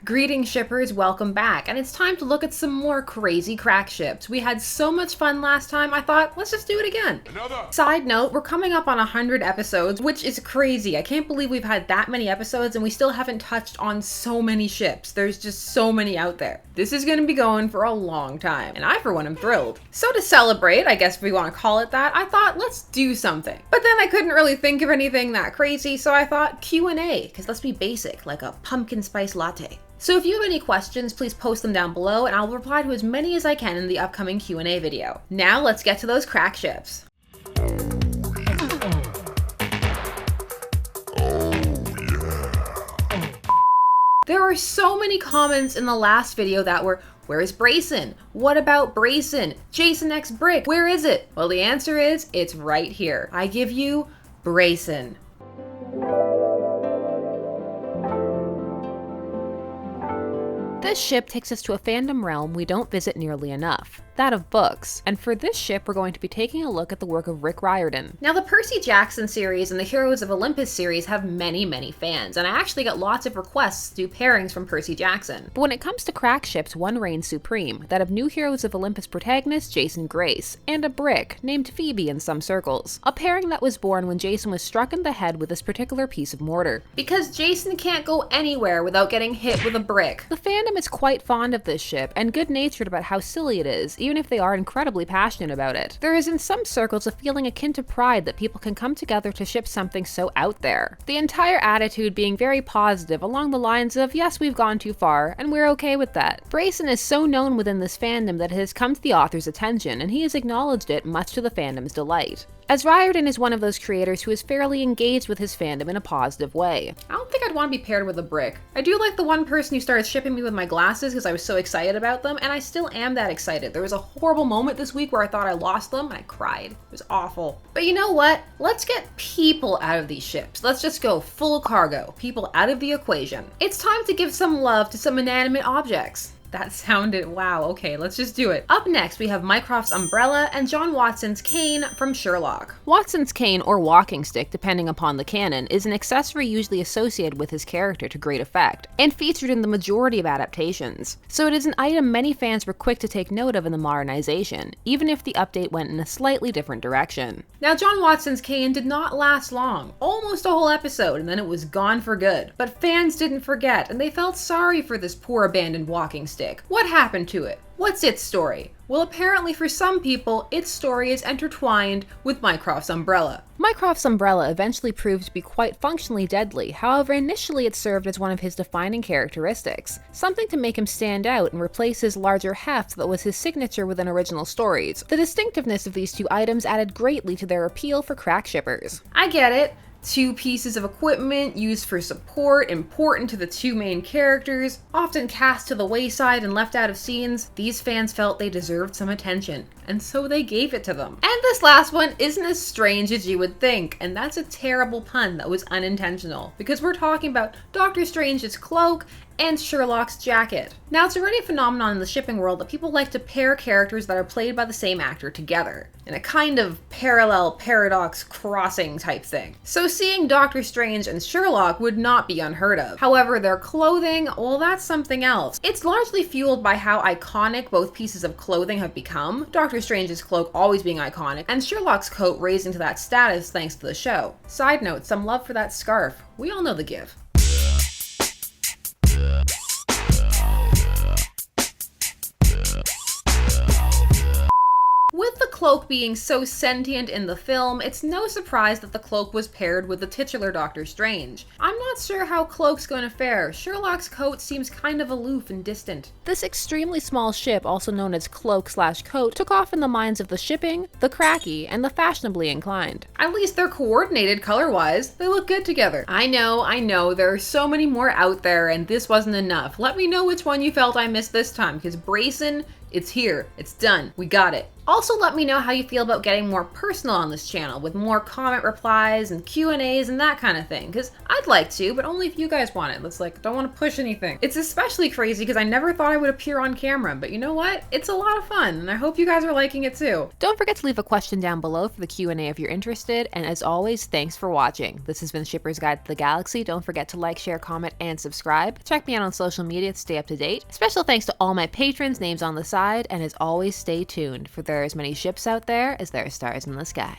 Greetings shippers, welcome back, and it's time to look at some more crazy crack ships. We had so much fun last time, I thought, let's just do it again. Side note, we're coming up on 100 episodes, which is crazy. I can't believe we've had that many episodes and we still haven't touched on so many ships. There's just so many out there. This is going to be going for a long time, and I for one am thrilled. So to celebrate, I guess if we want to call it that, I thought let's do something. But then I couldn't really think of anything that crazy, so I thought Q&A, because let's be basic, like a pumpkin spice latte. So if you have any questions, please post them down below and I'll reply to as many as I can in the upcoming Q&A video. Now let's get to those crack ships. There are so many comments in the last video that were, where is Brason? What about Brason? Jason X Brick, where is it? Well, the answer is, it's right here. I give you Brason. This ship takes us to a fandom realm we don't visit nearly enough, that of books, and for this ship we're going to be taking a look at the work of Rick Riordan. Now the Percy Jackson series and the Heroes of Olympus series have many fans, and I actually got lots of requests to do pairings from Percy Jackson. But when it comes to crack ships, one reigns supreme, that of new Heroes of Olympus protagonist Jason Grace, and a brick named Phoebe in some circles. A pairing that was born when Jason was struck in the head with this particular piece of mortar. Because Jason can't go anywhere without getting hit with a brick. The fandom is quite fond of this ship and good-natured about how silly it is, even if they are incredibly passionate about it. There is in some circles a feeling akin to pride that people can come together to ship something so out there. The entire attitude being very positive along the lines of, yes, we've gone too far, and we're okay with that. Brason is so known within this fandom that it has come to the author's attention, and he has acknowledged it much to the fandom's delight. As Riordan is one of those creators who is fairly engaged with his fandom in a positive way. I don't think I'd want to be paired with a brick. I do like the one person who started shipping me with my glasses because I was so excited about them, and I still am that excited. There was a horrible moment this week where I thought I lost them and I cried. It was awful. But you know what? Let's get people out of these ships. Let's just go full cargo. People out of the equation. It's time to give some love to some inanimate objects. That sounded, wow, okay, let's just do it. Up next, we have Mycroft's umbrella and John Watson's cane from Sherlock. Watson's cane, or walking stick, depending upon the canon, is an accessory usually associated with his character to great effect, and featured in the majority of adaptations. So it is an item many fans were quick to take note of in the modernization, even if the update went in a slightly different direction. Now, John Watson's cane did not last long, almost a whole episode, and then it was gone for good. But fans didn't forget, and they felt sorry for this poor abandoned walking stick. What happened to it? What's its story? Well, apparently for some people, its story is intertwined with Mycroft's umbrella. Mycroft's umbrella eventually proved to be quite functionally deadly, however initially it served as one of his defining characteristics, something to make him stand out and replace his larger heft that was his signature within original stories. The distinctiveness of these two items added greatly to their appeal for crack shippers. I get it. Two pieces of equipment used for support, important to the two main characters, often cast to the wayside and left out of scenes. These fans felt they deserved some attention, and so they gave it to them. And this last one isn't as strange as you would think, and that's a terrible pun that was unintentional, because we're talking about Doctor Strange's cloak and Sherlock's jacket. Now, it's already a phenomenon in the shipping world that people like to pair characters that are played by the same actor together, in a kind of parallel paradox crossing type thing. So seeing Doctor Strange and Sherlock would not be unheard of. However, their clothing, well, that's something else. It's largely fueled by how iconic both pieces of clothing have become, Doctor Strange's cloak always being iconic, and Sherlock's coat raising to that status thanks to the show. Side note, some love for that scarf. We all know the give. With the cloak being so sentient in the film, it's no surprise that the cloak was paired with the titular Doctor Strange. I'm not sure how Cloak's going to fare. Sherlock's coat seems kind of aloof and distant. This extremely small ship, also known as Cloak/Coat, took off in the minds of the shipping, the cracky, and the fashionably inclined. At least they're coordinated color-wise. They look good together. I know, there are so many more out there and this wasn't enough. Let me know which one you felt I missed this time, because Brason, it's here. It's done. We got it. Also, let me know how you feel about getting more personal on this channel with more comment replies and Q&As and that kind of thing, because I'd like to, but only if you guys want it. It's like, don't want to push anything. It's especially crazy because I never thought I would appear on camera, but you know what? It's a lot of fun, and I hope you guys are liking it too. Don't forget to leave a question down below for the Q&A if you're interested, and as always, thanks for watching. This has been Shipper's Guide to the Galaxy. Don't forget to like, share, comment, and subscribe. Check me out on social media to stay up to date. Special thanks to all my patrons, names on the side, and as always, stay tuned, for there are as many ships out there as there are stars in the sky.